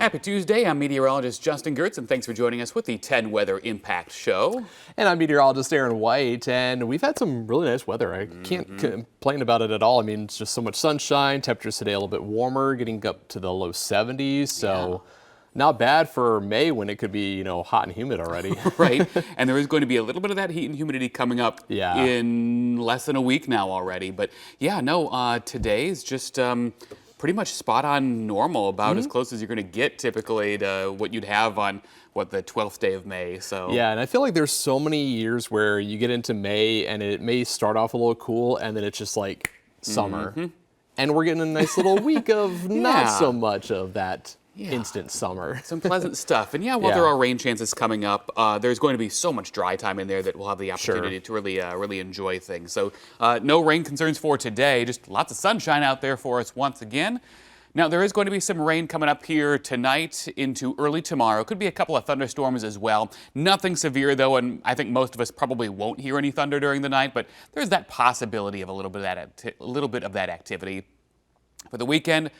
Happy Tuesday. I'm meteorologist Justin Gehrts, and thanks for joining us with the 10 Weather Impact Show. And I'm meteorologist Aaron White, and we've had some really nice weather. I can't complain about it at all. I mean, it's just so much sunshine. Temperatures today a little bit warmer, getting up to the low 70s. So not bad for May when it could be, hot and humid already. Right. And there is going to be a little bit of that heat and humidity coming up in less than a week now already. But today is just pretty much spot on normal, about as close as you're going to get typically to what you'd have on the 12th day of May. So yeah, and I feel like there's so many years where you get into May and it may start off a little cool and then it's just like summer. And we're getting a nice little week of not so much of that instant summer. Some pleasant stuff. And while there are rain chances coming up, there's going to be so much dry time in there that we'll have the opportunity to really enjoy things. So no rain concerns for today, just lots of sunshine out there for us once again. Now, there is going to be some rain coming up here tonight into early tomorrow. Could be a couple of thunderstorms as well. Nothing severe, though, and I think most of us probably won't hear any thunder during the night, but there's that possibility of a little bit of that activity. For the weekend,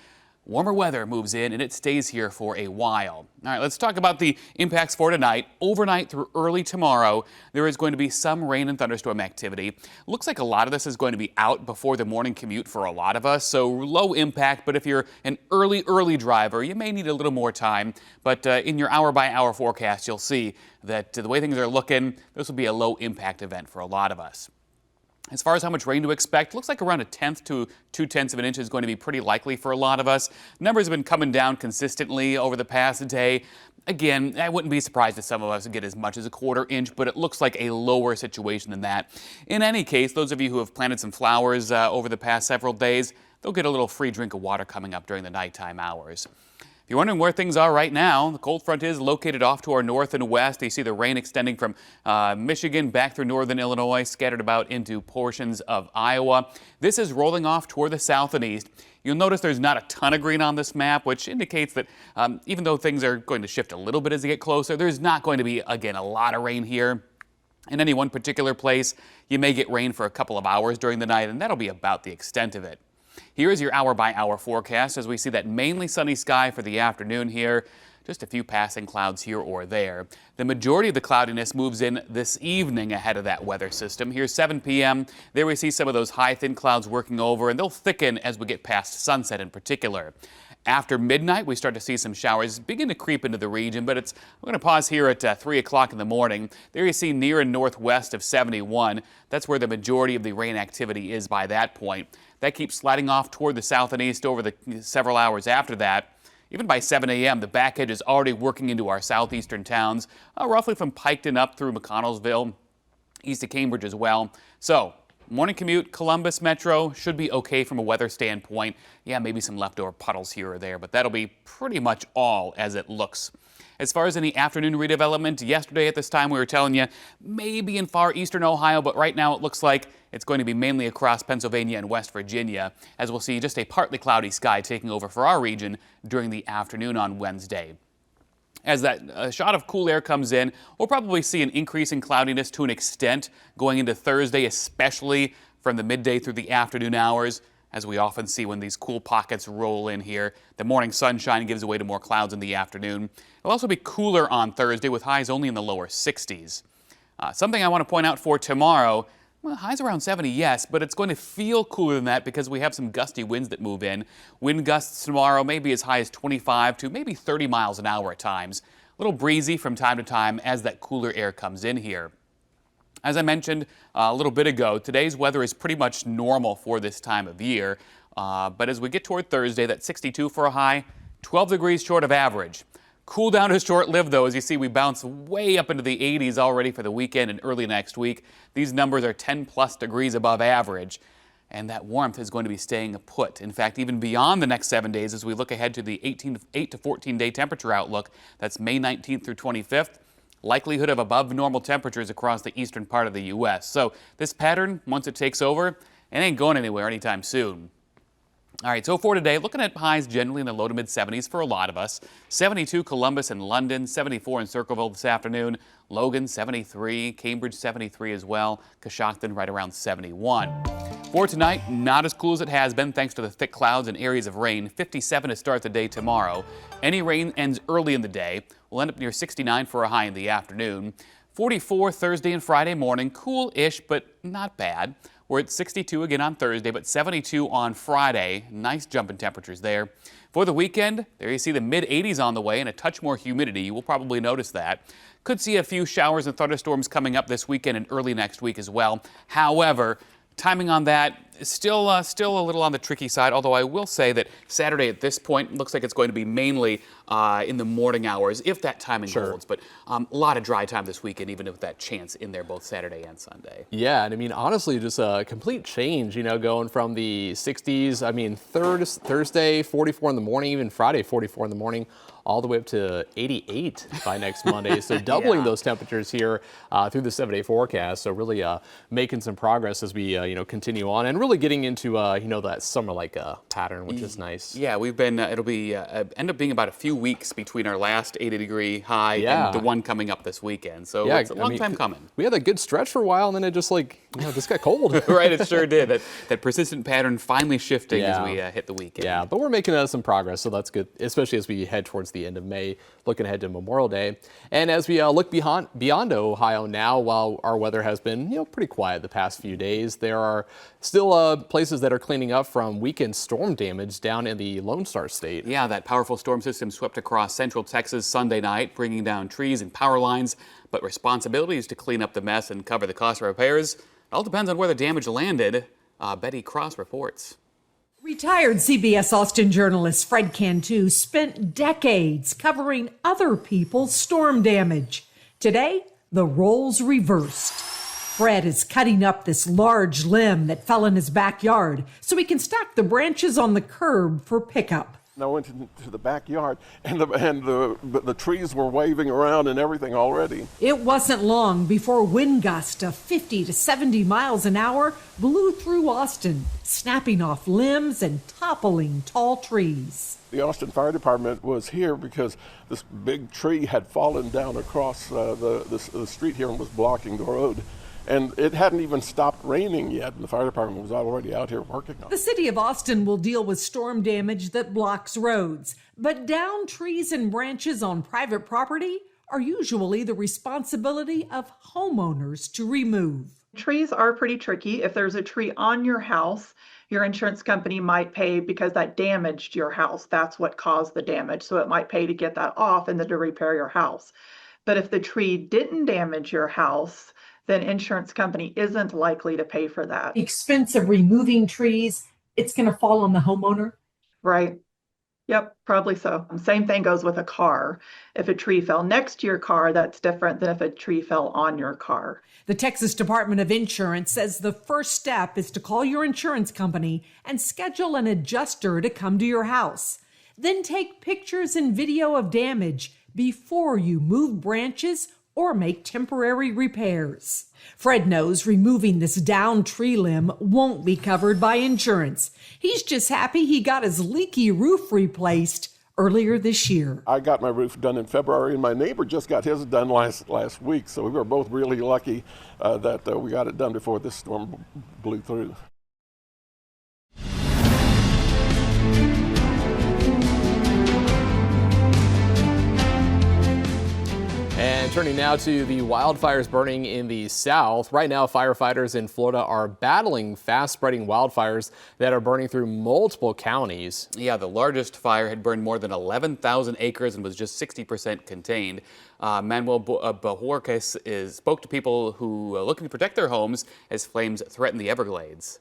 warmer weather moves in, and it stays here for a while. All right, let's talk about the impacts for tonight. Overnight through early tomorrow, there is going to be some rain and thunderstorm activity. Looks like a lot of this is going to be out before the morning commute for a lot of us, so low impact. But if you're an early driver, you may need a little more time. But in your hour-by-hour forecast, you'll see that the way things are looking, this will be a low-impact event for a lot of us. As far as how much rain to expect, looks like around 1/10 to 2/10 of an inch is going to be pretty likely for a lot of us. Numbers have been coming down consistently over the past day. Again, I wouldn't be surprised if some of us get as much as a 1/4 inch, but it looks like a lower situation than that. In any case, those of you who have planted some flowers over the past several days, they'll get a little free drink of water coming up during the nighttime hours. If you're wondering where things are right now, the cold front is located off to our north and west. You see the rain extending from Michigan back through northern Illinois, scattered about into portions of Iowa. This is rolling off toward the south and east. You'll notice there's not a ton of green on this map, which indicates that even though things are going to shift a little bit as they get closer, there's not going to be, again, a lot of rain here. In any one particular place, you may get rain for a couple of hours during the night, and that'll be about the extent of it. Here is your hour-by-hour forecast as we see that mainly sunny sky for the afternoon here. Just a few passing clouds here or there. The majority of the cloudiness moves in this evening ahead of that weather system. Here's 7 p.m. There we see some of those high, thin clouds working over, and they'll thicken as we get past sunset in particular. After midnight, we start to see some showers begin to creep into the region, but we're going to pause here at 3 o'clock in the morning. There you see near and northwest of 71. That's where the majority of the rain activity is by that point. That keeps sliding off toward the south and east over the several hours after that. Even by 7 a.m., the back edge is already working into our southeastern towns, roughly from Piketon up through McConnellsville, east of Cambridge as well. So, morning commute, Columbus Metro should be okay from a weather standpoint. Yeah, maybe some leftover puddles here or there, but that'll be pretty much all as it looks. As far as any afternoon redevelopment, yesterday at this time we were telling you maybe in far eastern Ohio, but right now it looks like it's going to be mainly across Pennsylvania and West Virginia, as we'll see just a partly cloudy sky taking over for our region during the afternoon on Wednesday. As that shot of cool air comes in, we'll probably see an increase in cloudiness to an extent going into Thursday, especially from the midday through the afternoon hours. As we often see when these cool pockets roll in here, the morning sunshine gives way to more clouds in the afternoon. It'll also be cooler on Thursday with highs only in the lower 60s. Something I want to point out for tomorrow, well, highs around 70, yes, but it's going to feel cooler than that because we have some gusty winds that move in. Wind gusts tomorrow may be as high as 25 to maybe 30 miles an hour at times. A little breezy from time to time as that cooler air comes in here. As I mentioned a little bit ago, today's weather is pretty much normal for this time of year. But as we get toward Thursday, that's 62 for a high, 12 degrees short of average. Cool down is short-lived, though. As you see, we bounce way up into the 80s already for the weekend and early next week. These numbers are 10-plus degrees above average. And that warmth is going to be staying put. In fact, even beyond the next 7 days, as we look ahead to the 8 to 14-day temperature outlook, that's May 19th through 25th. Likelihood of above normal temperatures across the eastern part of the U.S. So this pattern, once it takes over, it ain't going anywhere anytime soon. All right, so for today, looking at highs generally in the low to mid 70s for a lot of us. 72 Columbus and London, 74 in Circleville this afternoon, Logan 73, Cambridge 73 as well, Coshocton right around 71. For tonight, not as cool as it has been thanks to the thick clouds and areas of rain. 57 to start the day tomorrow. Any rain ends early in the day. We'll end up near 69 for a high in the afternoon. 44 Thursday and Friday morning. Cool-ish, but not bad. We're at 62 again on Thursday, but 72 on Friday. Nice jump in temperatures there. For the weekend, there you see the mid-80s on the way and a touch more humidity. You will probably notice that. Could see a few showers and thunderstorms coming up this weekend and early next week as well. However, timing on that is still a little on the tricky side, although I will say that Saturday at this point looks like it's going to be mainly in the morning hours, if that timing holds. But a lot of dry time this weekend, even with that chance in there both Saturday and Sunday. Yeah, and I mean, honestly, just a complete change, you know, going from the 60s, I mean, Thursday, 44 in the morning, even Friday, 44 in the morning, all the way up to 88 by next Monday. So doubling those temperatures here through the 7-day forecast. So really making some progress as we, continue on and really getting into, that summer-like pattern, which is nice. Yeah, we've been, it'll be, end up being about a few weeks between our last 80-degree high and the one coming up this weekend. So it's a long time coming. We had a good stretch for a while and then it just just got cold. Right, it sure did. That persistent pattern finally shifting as we hit the weekend. Yeah, but we're making some progress, so that's good, especially as we head towards the end of May, looking ahead to Memorial Day. And as we look beyond Ohio now, while our weather has been pretty quiet the past few days, there are still places that are cleaning up from weekend storm damage down in the Lone Star State. Yeah, that powerful storm system swept across central Texas Sunday night, bringing down trees and power lines. But responsibility is to clean up the mess and cover the cost of repairs. It all depends on where the damage landed. Betty Cross reports. Retired CBS Austin journalist Fred Cantu spent decades covering other people's storm damage. Today, the roles reversed. Fred is cutting up this large limb that fell in his backyard so he can stack the branches on the curb for pickup. I went into the backyard and the trees were waving around and everything already. It wasn't long before wind gusts of 50 to 70 miles an hour blew through Austin, snapping off limbs and toppling tall trees. The Austin Fire Department was here because this big tree had fallen down across the street here and was blocking the road. And it hadn't even stopped raining yet, and the fire department was already out here working on it. The city of Austin will deal with storm damage that blocks roads, but downed trees and branches on private property are usually the responsibility of homeowners to remove. Trees are pretty tricky. If there's a tree on your house, your insurance company might pay because that damaged your house. That's what caused the damage. So it might pay to get that off and then to repair your house. But if the tree didn't damage your house, then insurance company isn't likely to pay for that. The expense of removing trees, it's going to fall on the homeowner? Right. Yep, probably so. Same thing goes with a car. If a tree fell next to your car, that's different than if a tree fell on your car. The Texas Department of Insurance says the first step is to call your insurance company and schedule an adjuster to come to your house. Then take pictures and video of damage before you move branches or make temporary repairs. Fred knows removing this downed tree limb won't be covered by insurance. He's just happy he got his leaky roof replaced earlier this year. I got my roof done in February, and my neighbor just got his done last week, so we were both really lucky that we got it done before this storm blew through. And turning now to the wildfires burning in the south. Right now, firefighters in Florida are battling fast-spreading wildfires that are burning through multiple counties. Yeah, the largest fire had burned more than 11,000 acres and was just 60% contained. Manuel Bojorquez spoke to people who are looking to protect their homes as flames threaten the Everglades.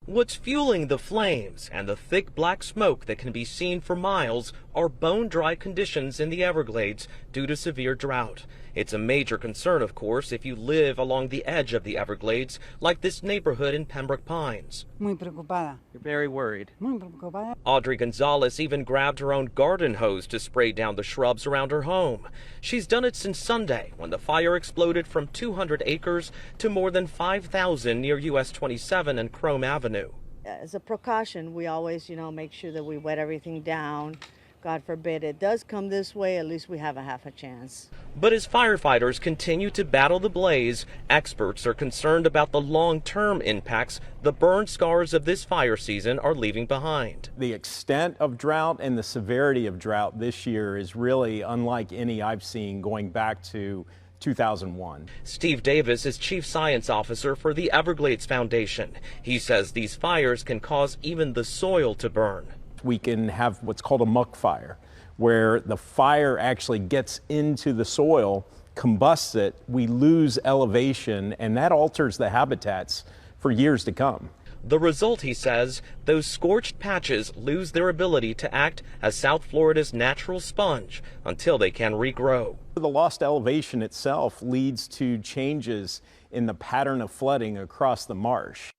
What's fueling the flames and the thick black smoke that can be seen for miles are bone-dry conditions in the Everglades due to severe drought. It's a major concern, of course, if you live along the edge of the Everglades, like this neighborhood in Pembroke Pines. Muy preocupada. You're very worried. Muy preocupada. Audrey Gonzalez even grabbed her own garden hose to spray down the shrubs around her home. She's done it since Sunday, when the fire exploded from 200 acres to more than 5,000 near US 27 and Chrome Avenue. As a precaution, we always, make sure that we wet everything down, God forbid it does come this way, at least we have a half a chance. But as firefighters continue to battle the blaze, experts are concerned about the long-term impacts the burn scars of this fire season are leaving behind. The extent of drought and the severity of drought this year is really unlike any I've seen going back to 2001. Steve Davis is Chief Science Officer for the Everglades Foundation. He says these fires can cause even the soil to burn. We can have what's called a muck fire, where the fire actually gets into the soil, combusts it, we lose elevation, and that alters the habitats for years to come. The result, he says, those scorched patches lose their ability to act as South Florida's natural sponge until they can regrow. The lost elevation itself leads to changes in the pattern of flooding across the marsh.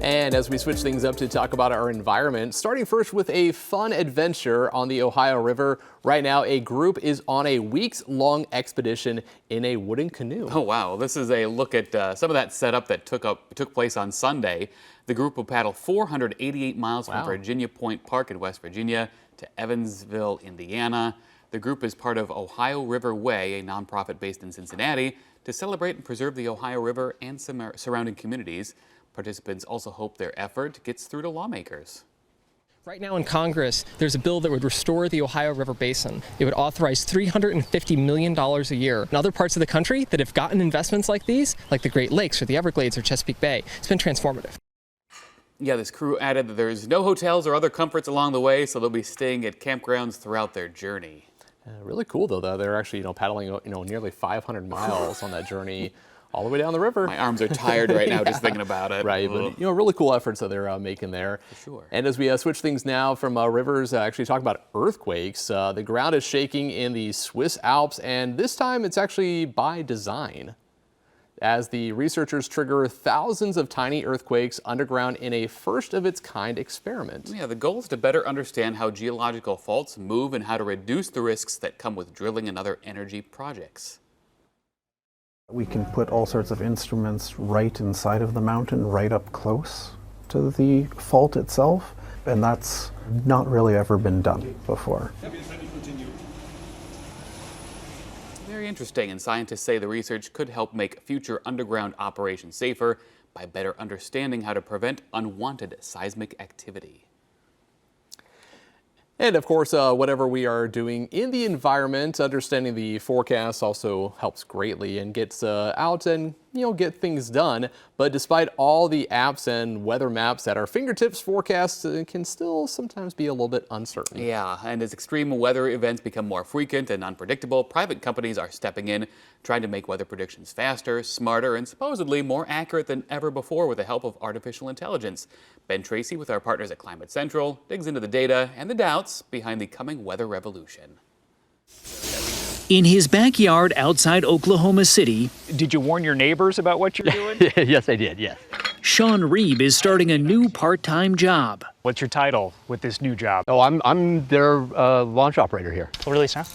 And as we switch things up to talk about our environment, starting first with a fun adventure on the Ohio River. Right now, a group is on a weeks-long expedition in a wooden canoe. Oh, wow. This is a look at some of that setup that took place on Sunday. The group will paddle 488 miles from Virginia Point Park in West Virginia to Evansville, Indiana. The group is part of Ohio River Way, a nonprofit based in Cincinnati, to celebrate and preserve the Ohio River and surrounding communities. Participants also hope their effort gets through to lawmakers. Right now in Congress, there's a bill that would restore the Ohio River Basin. It would authorize $350 million a year. In other parts of the country that have gotten investments like these, like the Great Lakes or the Everglades or Chesapeake Bay, it's been transformative. Yeah, this crew added that there's no hotels or other comforts along the way, so they'll be staying at campgrounds throughout their journey. Really cool, though, they're actually, paddling, nearly 500 miles on that journey. All the way down the river. My arms are tired right now just thinking about it. Right, but really cool efforts that they're making there. For sure. And as we switch things now from rivers, actually talk about earthquakes. The ground is shaking in the Swiss Alps, and this time it's actually by design, as the researchers trigger thousands of tiny earthquakes underground in a first-of-its-kind experiment. Yeah, the goal is to better understand how geological faults move and how to reduce the risks that come with drilling and other energy projects. We can put all sorts of instruments right inside of the mountain, right up close to the fault itself, and that's not really ever been done before. Very interesting, and scientists say the research could help make future underground operations safer by better understanding how to prevent unwanted seismic activity. And of course, whatever we are doing in the environment, understanding the forecast also helps greatly and gets out and, get things done. But despite all the apps and weather maps at our fingertips, forecasts can still sometimes be a little bit uncertain. Yeah, and as extreme weather events become more frequent and unpredictable, private companies are stepping in, trying to make weather predictions faster, smarter, and supposedly more accurate than ever before with the help of artificial intelligence. Ben Tracy with our partners at Climate Central digs into the data and the doubts behind the coming weather revolution. In his backyard outside Oklahoma City. Did you warn your neighbors about what you're doing? Yes, I did, yes. Sean Reeb is starting a new part-time job. What's your title with this new job? Oh, I'm their launch operator here. Oh, really, sir?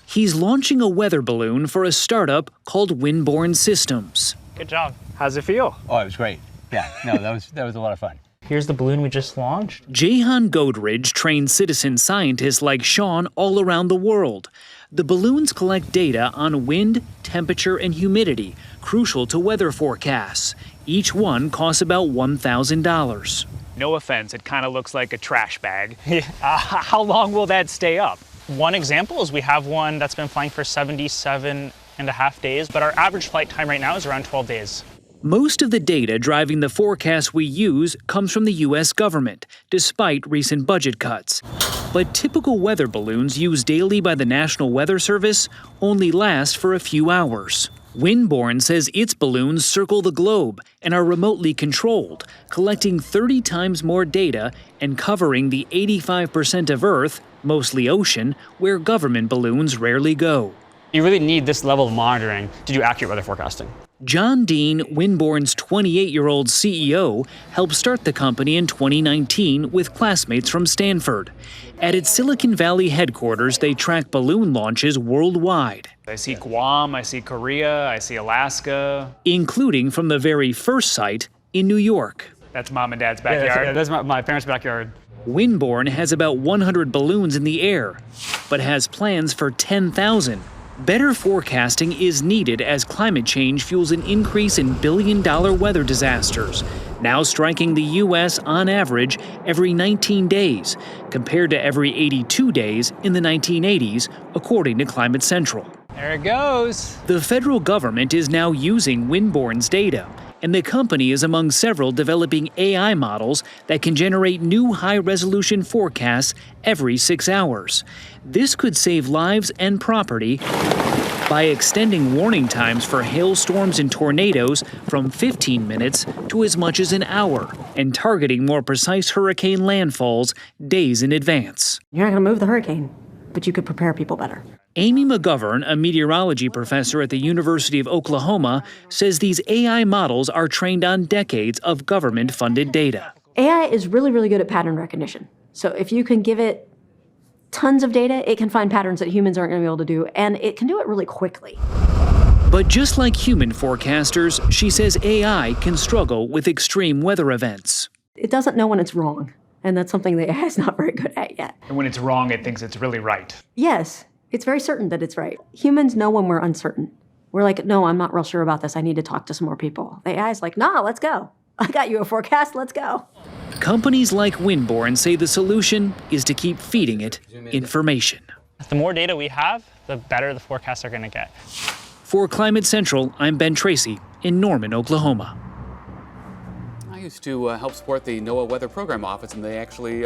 He's launching a weather balloon for a startup called Windborne Systems. Good job. How's it feel? Oh, it was great. Yeah, no, that was a lot of fun. Here's the balloon we just launched. Jehan Godridge trains citizen scientists like Sean all around the world. The balloons collect data on wind, temperature, and humidity, crucial to weather forecasts. Each one costs about $1,000. No offense, it kind of looks like a trash bag. How long will that stay up? One example is we have one that's been flying for 77.5 days, but our average flight time right now is around 12 days. Most of the data driving the forecasts we use comes from the U.S. government, despite recent budget cuts. But typical weather balloons used daily by the National Weather Service only last for a few hours. Windborne says its balloons circle the globe and are remotely controlled, collecting 30 times more data and covering the 85% of Earth, mostly ocean, where government balloons rarely go. You really need this level of monitoring to do accurate weather forecasting. John Dean, Winborn's 28-year-old CEO, helped start the company in 2019 with classmates from Stanford. At its Silicon Valley headquarters, they track balloon launches worldwide. I see Guam, I see Korea, I see Alaska. Including from the very first site in New York. That's mom and dad's backyard. That's my parents' backyard. Winborn has about 100 balloons in the air, but has plans for 10,000. Better forecasting is needed as climate change fuels an increase in billion-dollar weather disasters, now striking the U.S. on average every 19 days, compared to every 82 days in the 1980s, according to Climate Central. There it goes. The federal government is now using Winborn's data, and the company is among several developing AI models that can generate new high-resolution forecasts every 6 hours. This could save lives and property by extending warning times for hailstorms and tornadoes from 15 minutes to as much as an hour, and targeting more precise hurricane landfalls days in advance. You're not going to move the hurricane, but you could prepare people better. Amy McGovern, a meteorology professor at the University of Oklahoma, says these AI models are trained on decades of government-funded data. AI is really, really good at pattern recognition. So if you can give it tons of data, it can find patterns that humans aren't going to be able to do, and it can do it really quickly. But just like human forecasters, she says AI can struggle with extreme weather events. It doesn't know when it's wrong, and that's something that AI is not very good at yet. And when it's wrong, it thinks it's really right. Yes. It's very certain that it's right. Humans know when we're uncertain. We're like, no, I'm not real sure about this. I need to talk to some more people. The AI is like, nah, let's go. I got you a forecast. Let's go. Companies like Winborn say the solution is to keep feeding it information. The more data we have, the better the forecasts are going to get. For Climate Central, I'm Ben Tracy in Norman, Oklahoma. I used to help support the NOAA Weather Program Office, and they actually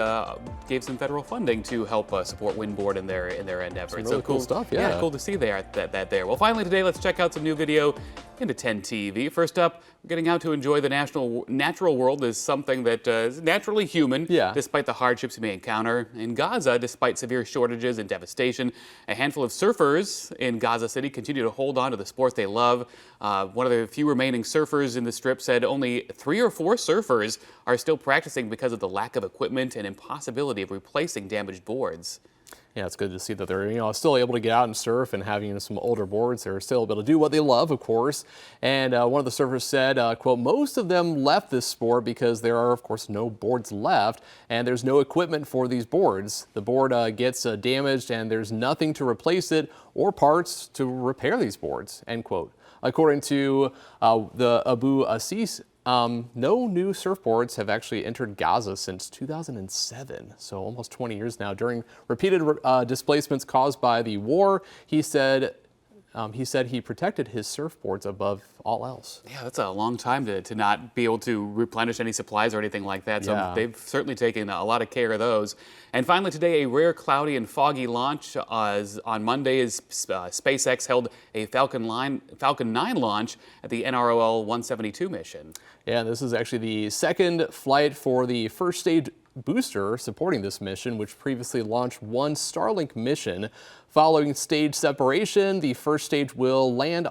gave some federal funding to help support Winborn in their endeavors. Some really cool stuff, yeah. Yeah, cool to see that there. Well, finally today, let's check out some new video into 10 TV. First up, getting out to enjoy the natural world is something that is naturally human, despite the hardships we may encounter. In Gaza, despite severe shortages and devastation, a handful of surfers in Gaza City continue to hold on to the sports they love. One of the few remaining surfers in the strip said only 3 or 4 surfers are still practicing because of the lack of equipment and impossibility of replacing damaged boards. Yeah, it's good to see that they're still able to get out and surf and having some older boards. They're still able to do what they love, of course. And one of the surfers said, quote, most of them left this sport because there are, of course, no boards left and there's no equipment for these boards. The board gets damaged and there's nothing to replace it or parts to repair these boards, end quote. According to the Abu Assis, no new surfboards have actually entered Gaza since 2007, so almost 20 years now. During repeated displacements caused by the war, he said he protected his surfboards above all else. Yeah, that's a long time to not be able to replenish any supplies or anything like that. So they've certainly taken a lot of care of those. And finally today, a rare, cloudy, and foggy launch. On Monday, SpaceX held a Falcon 9 launch at the NROL 172 mission. Yeah, this is actually the second flight for the first stage booster supporting this mission, which previously launched one Starlink mission. Following stage separation, the first stage will land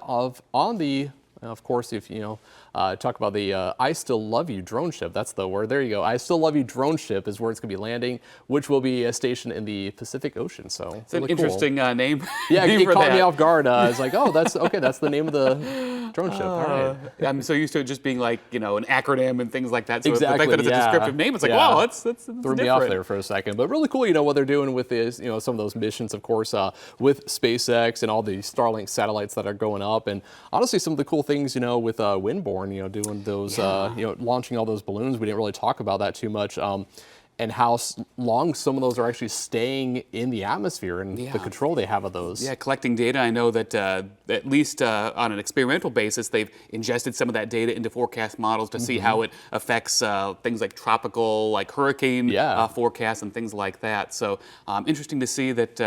on the, of course, if talk about the I Still Love You drone ship. That's the word. There you go. I Still Love You drone ship is where it's going to be landing, which will be stationed in the Pacific Ocean. So it's an interesting name. Yeah, name it for caught that. me off guard. It's like, oh, that's okay. That's the name of the drone ship. All right. I'm so used to it just being like, an acronym and things like that. So Exactly. the fact that it's a descriptive name, it's like, wow, that's threw different. me off there for a second. But really cool, what they're doing with this, some of those missions, of course, with SpaceX and all the Starlink satellites that are going up. And honestly, some of the cool things, with Winborn, doing those, launching all those balloons. We didn't really talk about that too much. And how long some of those are actually staying in the atmosphere and the control they have of those. Yeah, collecting data. I know that at least on an experimental basis, they've ingested some of that data into forecast models to see how it affects things like tropical, like hurricane forecasts and things like that. So interesting to see that,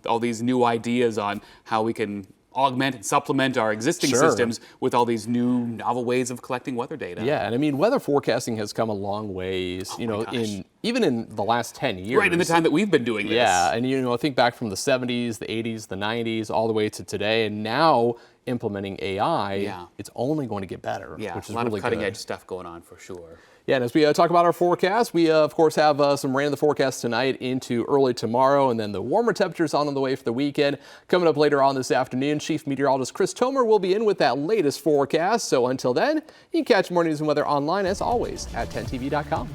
all these new ideas on how we can augment and supplement our existing systems with all these new novel ways of collecting weather data. Yeah, and I mean, weather forecasting has come a long ways, even in the last 10 years. Right, in the time that we've been doing this. Yeah, and I think back from the 70s, the 80s, the 90s, all the way to today, and now implementing AI, Yeah. it's only going to get better, Yeah, which is a lot really of cutting good. edge stuff going on for sure. Yeah, and as we talk about our forecast, we of course have some rain in the forecast tonight into early tomorrow, and then the warmer temperatures on the way for the weekend. Coming up later on this afternoon, Chief Meteorologist Chris Tomer will be in with that latest forecast. So until then, you can catch more news and weather online as always at 10tv.com.